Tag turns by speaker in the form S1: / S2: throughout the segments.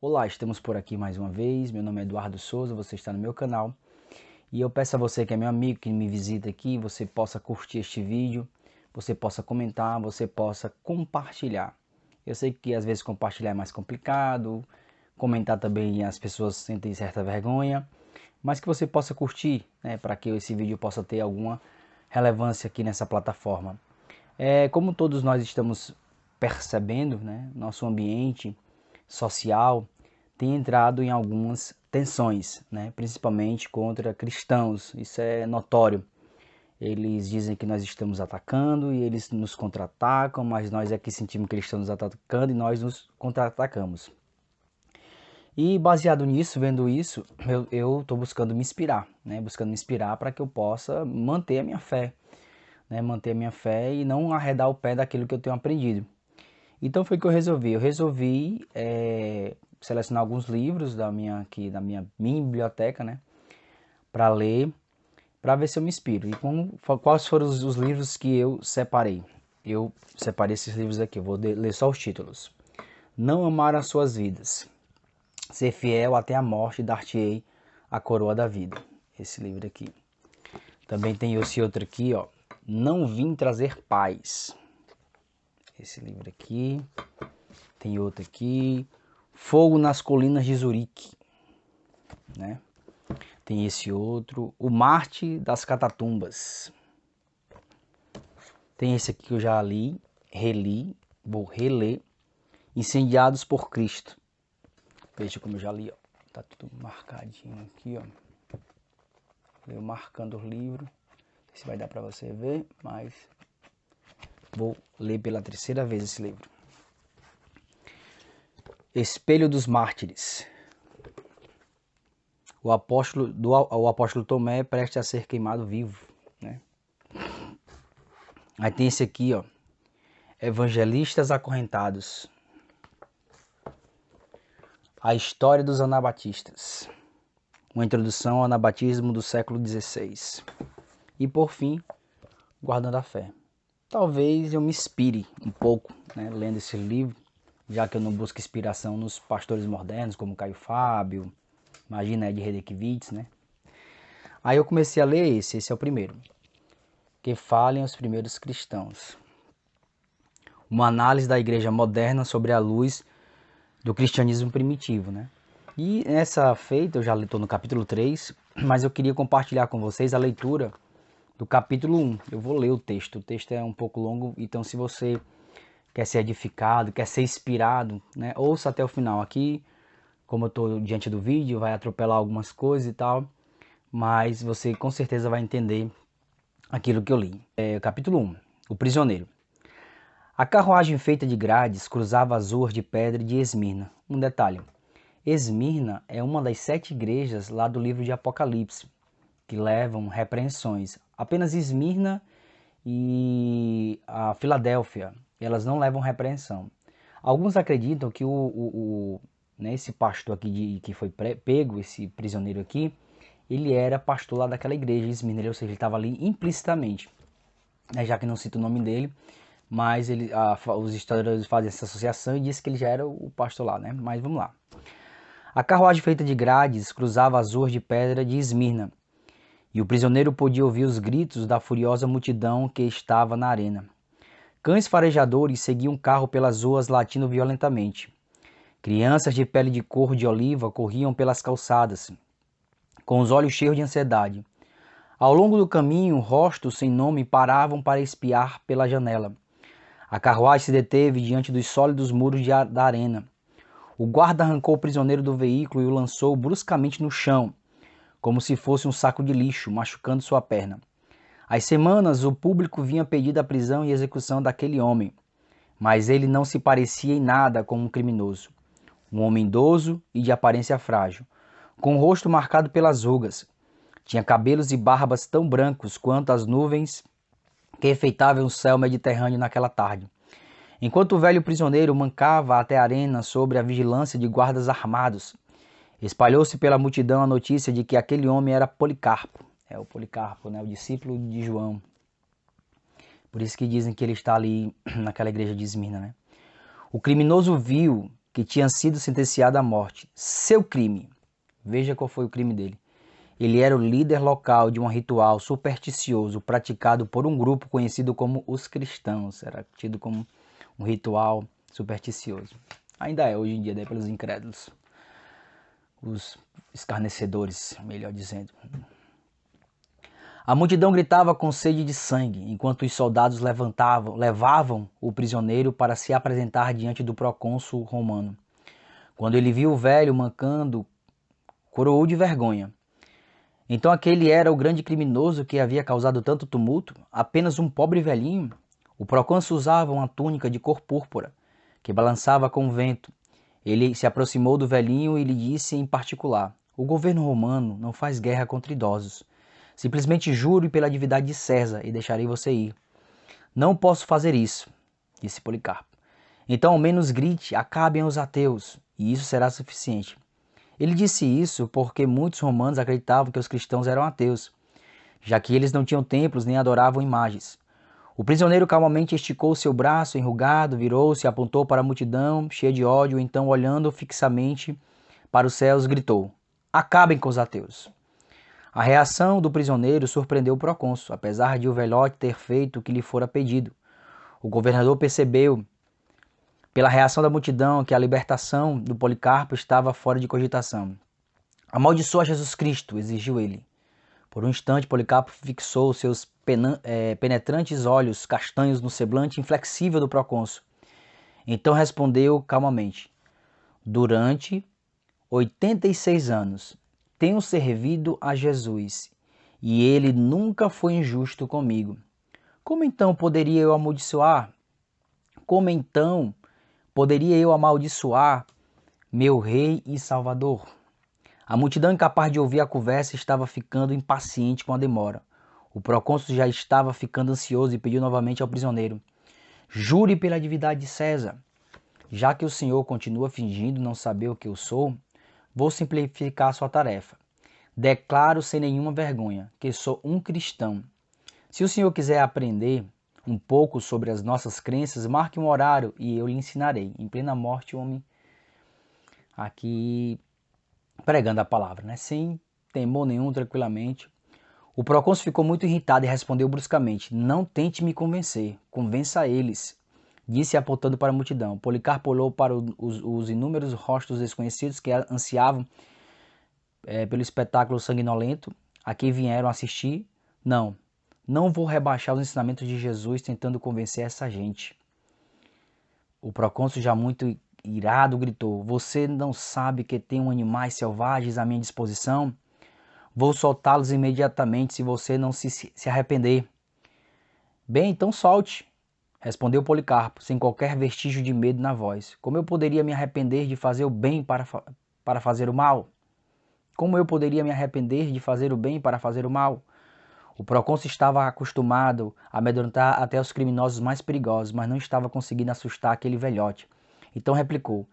S1: Olá, estamos por aqui mais uma vez. Meu nome é Eduardo Souza, você está no meu canal. E eu peço a você que é meu amigo, que me visita aqui, você possa curtir este vídeo, você possa comentar, você possa compartilhar. Eu sei que às vezes compartilhar é mais complicado, comentar também as pessoas sentem certa vergonha, mas que você possa curtir, né, para que esse vídeo possa ter alguma relevância aqui nessa plataforma. Como todos nós estamos percebendo, né, nosso ambiente social tem entrado em algumas tensões, né, principalmente contra cristãos. Isso é notório. Eles dizem que nós estamos atacando e eles nos contra-atacam, mas nós é que sentimos que eles estão nos atacando e nós nos contra-atacamos. E baseado nisso, vendo isso, eu estou buscando me inspirar, né, buscando me inspirar para que eu possa manter a minha fé, né, manter a minha fé e não arredar o pé daquilo que eu tenho aprendido. Então foi o que eu resolvi. Eu resolvi selecionar alguns livros da minha mini biblioteca, né, para ler, para ver se eu me inspiro. E quais foram os livros que eu separei? Eu separei esses livros aqui. Eu vou ler só os títulos. Não amar as suas vidas. Ser fiel até a morte, dar-te-ei a coroa da vida. Esse livro aqui. Também tem esse outro aqui, ó. Não vim trazer paz. Esse livro aqui. Tem outro aqui. Fogo nas colinas de Zurique, né? Tem esse outro. O Marte das Catatumbas. Tem esse aqui que eu já li, reli, vou reler. Incendiados por Cristo. Veja como eu já li, ó. Tá tudo marcadinho aqui, ó. Eu marcando o livro. Não sei se vai dar para você ver, mas vou ler pela terceira vez esse livro. Espelho dos Mártires. O apóstolo Tomé prestes a ser queimado vivo, né? Aí tem esse aqui, ó. Evangelistas acorrentados. A história dos anabatistas. Uma introdução ao anabatismo do século XVI. E por fim, guardando a fé. Talvez eu me inspire um pouco, né, lendo esse livro, já que eu não busco inspiração nos pastores modernos, como Caio Fábio, imagina Ed Redekiewicz, né? Aí eu comecei a ler esse é o primeiro. Que falem os primeiros cristãos. Uma análise da igreja moderna sobre a luz do cristianismo primitivo, né? E nessa feita, eu já estou no capítulo 3, mas eu queria compartilhar com vocês a leitura do capítulo 1. Eu vou ler o texto é um pouco longo, então se você quer ser edificado, quer ser inspirado, né, ouça até o final. Aqui, como eu estou diante do vídeo, vai atropelar algumas coisas e tal, mas você com certeza vai entender aquilo que eu li. Capítulo 1, o prisioneiro. A carruagem feita de grades cruzava as ruas de pedra de Esmirna. Um detalhe, Esmirna é uma das 7 igrejas lá do livro de Apocalipse, que levam repreensões. Apenas Esmirna e a Filadélfia, elas não levam repreensão. Alguns acreditam que né, esse pastor aqui que foi pego, esse prisioneiro aqui, ele era pastor lá daquela igreja de Esmirna, ou seja, ele estava ali implicitamente, né, já que não cita o nome dele, mas os historiadores fazem essa associação e dizem que ele já era o pastor lá, né? Mas vamos lá. A carruagem feita de grades cruzava as ruas de pedra de Esmirna, e o prisioneiro podia ouvir os gritos da furiosa multidão que estava na arena. Cães farejadores seguiam o carro pelas ruas latindo violentamente. Crianças de pele de cor de oliva corriam pelas calçadas, com os olhos cheios de ansiedade. Ao longo do caminho, rostos sem nome paravam para espiar pela janela. A carruagem se deteve diante dos sólidos muros da arena. O guarda arrancou o prisioneiro do veículo e o lançou bruscamente no chão, como se fosse um saco de lixo, machucando sua perna. Há semanas o público vinha pedir a prisão e execução daquele homem, mas ele não se parecia em nada com um criminoso. Um homem idoso e de aparência frágil, com o rosto marcado pelas rugas. Tinha cabelos e barbas tão brancos quanto as nuvens que enfeitavam o céu mediterrâneo naquela tarde. Enquanto o velho prisioneiro mancava até a arena sob a vigilância de guardas armados, espalhou-se pela multidão a notícia de que aquele homem era Policarpo. É o Policarpo, né, o discípulo de João. Por isso que dizem que ele está ali naquela igreja de Esmirna, né? O criminoso viu que tinha sido sentenciado à morte. Seu crime. Veja qual foi o crime dele. Ele era o líder local de um ritual supersticioso praticado por um grupo conhecido como os cristãos. Era tido como um ritual supersticioso. Ainda é hoje em dia, né, pelos incrédulos. Os escarnecedores, melhor dizendo. A multidão gritava com sede de sangue, enquanto os soldados levavam o prisioneiro para se apresentar diante do procônsul romano. Quando ele viu o velho mancando, coroou de vergonha. Então aquele era o grande criminoso que havia causado tanto tumulto? Apenas um pobre velhinho? O procônsul usava uma túnica de cor púrpura, que balançava com o vento. Ele se aproximou do velhinho e lhe disse em particular: o governo romano não faz guerra contra idosos. Simplesmente jure pela divindade de César e deixarei você ir. Não posso fazer isso, disse Policarpo. Então ao menos grite, acabem os ateus, e isso será suficiente. Ele disse isso porque muitos romanos acreditavam que os cristãos eram ateus, já que eles não tinham templos nem adoravam imagens. O prisioneiro calmamente esticou seu braço enrugado, virou-se, apontou para a multidão, cheia de ódio, então olhando fixamente para os céus, gritou: acabem com os ateus. A reação do prisioneiro surpreendeu o procônsul, apesar de o velhote ter feito o que lhe fora pedido. O governador percebeu, pela reação da multidão, que a libertação do Policarpo estava fora de cogitação. Amaldiçoa Jesus Cristo, exigiu ele. Por um instante, Policarpo fixou seus penetrantes olhos castanhos no semblante inflexível do procônsul. Então respondeu calmamente: durante 86 anos tenho servido a Jesus e ele nunca foi injusto comigo. Como então poderia eu amaldiçoar? Como então poderia eu amaldiçoar meu rei e salvador? A multidão, incapaz de ouvir a conversa, estava ficando impaciente com a demora. O procônsul já estava ficando ansioso e pediu novamente ao prisioneiro: jure pela divindade de César. Já que o senhor continua fingindo não saber o que eu sou, vou simplificar sua tarefa. Declaro sem nenhuma vergonha que sou um cristão. Se o senhor quiser aprender um pouco sobre as nossas crenças, marque um horário e eu lhe ensinarei. Em plena morte, o homem aqui pregando a palavra, né? Sem temor nenhum, tranquilamente. O procônsul ficou muito irritado e respondeu bruscamente: não tente me convencer, convença eles. Disse apontando para a multidão. Policarpo olhou para os inúmeros rostos desconhecidos que ansiavam pelo espetáculo sanguinolento a que vieram assistir. Não vou rebaixar os ensinamentos de Jesus tentando convencer essa gente. O procônsul, já muito irado, gritou: você não sabe que tenho animais selvagens à minha disposição? Vou soltá-los imediatamente se você não se arrepender. Bem, então solte, respondeu Policarpo, sem qualquer vestígio de medo na voz. Como eu poderia me arrepender de fazer o bem para fazer o mal? Como eu poderia me arrepender de fazer o bem para fazer o mal? O procônsul estava acostumado a amedrontar até os criminosos mais perigosos, mas não estava conseguindo assustar aquele velhote. Então replicou: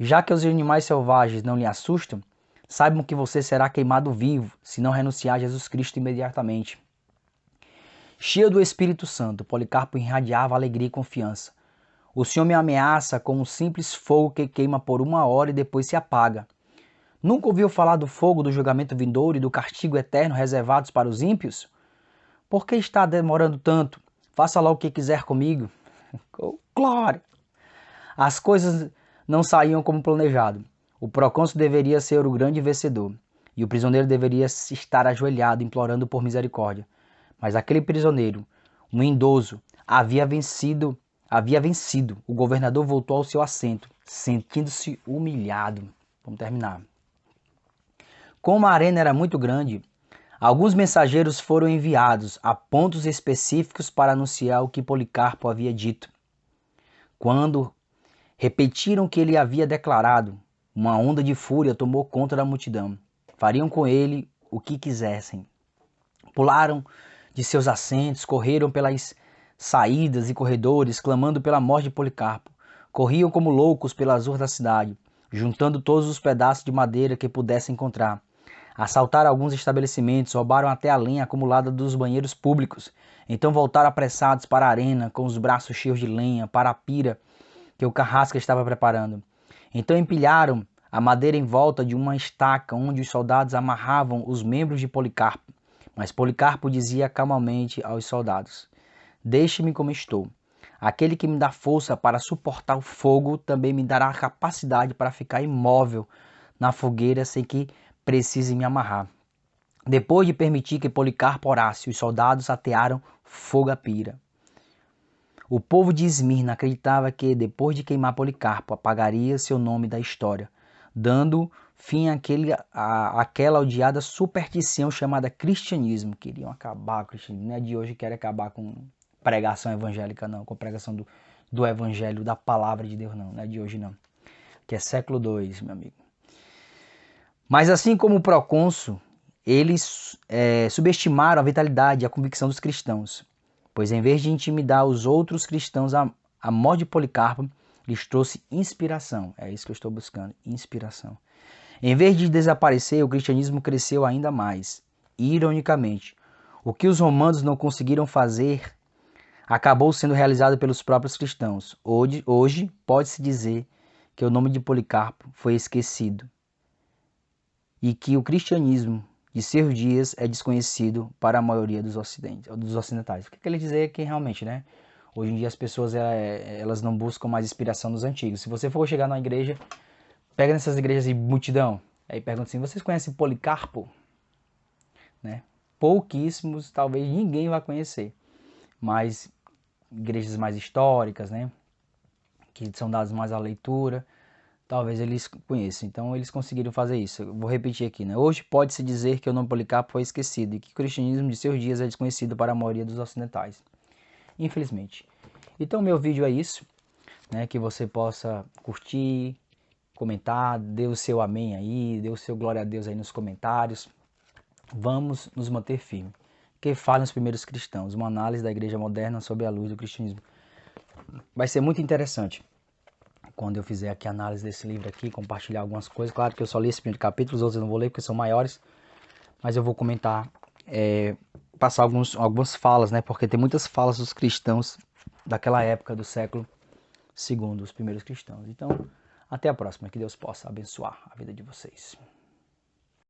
S1: já que os animais selvagens não lhe assustam, saibam que você será queimado vivo, se não renunciar a Jesus Cristo imediatamente. Cheio do Espírito Santo, Policarpo irradiava alegria e confiança. O Senhor me ameaça com um simples fogo que queima por 1 hora e depois se apaga. Nunca ouviu falar do fogo do julgamento vindouro e do castigo eterno reservados para os ímpios? Por que está demorando tanto? Faça lá o que quiser comigo. Glória! As coisas não saíam como planejado. O procônsul deveria ser o grande vencedor, e o prisioneiro deveria estar ajoelhado, implorando por misericórdia. Mas aquele prisioneiro, um idoso, havia vencido. O governador voltou ao seu assento, sentindo-se humilhado. Vamos terminar. Como a arena era muito grande, alguns mensageiros foram enviados a pontos específicos para anunciar o que Policarpo havia dito. Quando repetiram o que ele havia declarado, uma onda de fúria tomou conta da multidão. Fariam com ele o que quisessem. Pularam de seus assentos, correram pelas saídas e corredores, clamando pela morte de Policarpo. Corriam como loucos pelas ruas da cidade, juntando todos os pedaços de madeira que pudessem encontrar. Assaltaram alguns estabelecimentos, roubaram até a lenha acumulada dos banheiros públicos. Então voltaram apressados para a arena, com os braços cheios de lenha, para a pira que o carrasca estava preparando. Então empilharam a madeira em volta de uma estaca onde os soldados amarravam os membros de Policarpo. Mas Policarpo dizia calmamente aos soldados: Deixe-me como estou. Aquele que me dá força para suportar o fogo também me dará a capacidade para ficar imóvel na fogueira sem que precise me amarrar. Depois de permitir que Policarpo orasse, os soldados atearam fogo à pira. O povo de Esmirna acreditava que, depois de queimar Policarpo, apagaria seu nome da história, dando fim àquela odiada superstição chamada cristianismo. Queriam acabar com o cristianismo. Não é de hoje que querem acabar com pregação evangélica, não. Com pregação do evangelho, da palavra de Deus, não. Não é de hoje, não. Que é século II, meu amigo. Mas assim como o procônsul, eles subestimaram a vitalidade e a convicção dos cristãos, pois em vez de intimidar os outros cristãos, a morte de Policarpo lhes trouxe inspiração. É isso que eu estou buscando, inspiração. Em vez de desaparecer, o cristianismo cresceu ainda mais. Ironicamente, o que os romanos não conseguiram fazer acabou sendo realizado pelos próprios cristãos. Hoje pode-se dizer que o nome de Policarpo foi esquecido e que o cristianismo de seus dias é desconhecido para a maioria dos ocidentais. O que ele dizer é que realmente, né? Hoje em dia as pessoas elas não buscam mais inspiração nos antigos. Se você for chegar numa igreja, pega nessas igrejas de multidão, aí pergunta assim, vocês conhecem Policarpo? Né? Pouquíssimos, talvez ninguém vai conhecer. Mas igrejas mais históricas, né? Que são dadas mais à leitura, talvez eles conheçam. Então eles conseguiram fazer isso. Eu vou repetir aqui, né? Hoje pode-se dizer que o nome Policarpo foi esquecido e que o cristianismo de seus dias é desconhecido para a maioria dos ocidentais. Infelizmente. Então meu vídeo é isso, né? Que você possa curtir, comentar, dê o seu amém aí, dê o seu glória a Deus aí nos comentários. Vamos nos manter firmes. Que falem os primeiros cristãos, uma análise da igreja moderna sob a luz do cristianismo. Vai ser muito interessante quando eu fizer aqui a análise desse livro aqui, compartilhar algumas coisas. Claro que eu só li esse primeiro capítulo, os outros eu não vou ler porque são maiores, mas eu vou comentar, passar algumas falas, né? Porque tem muitas falas dos cristãos daquela época do século II, os primeiros cristãos. Então, até a próxima, que Deus possa abençoar a vida de vocês.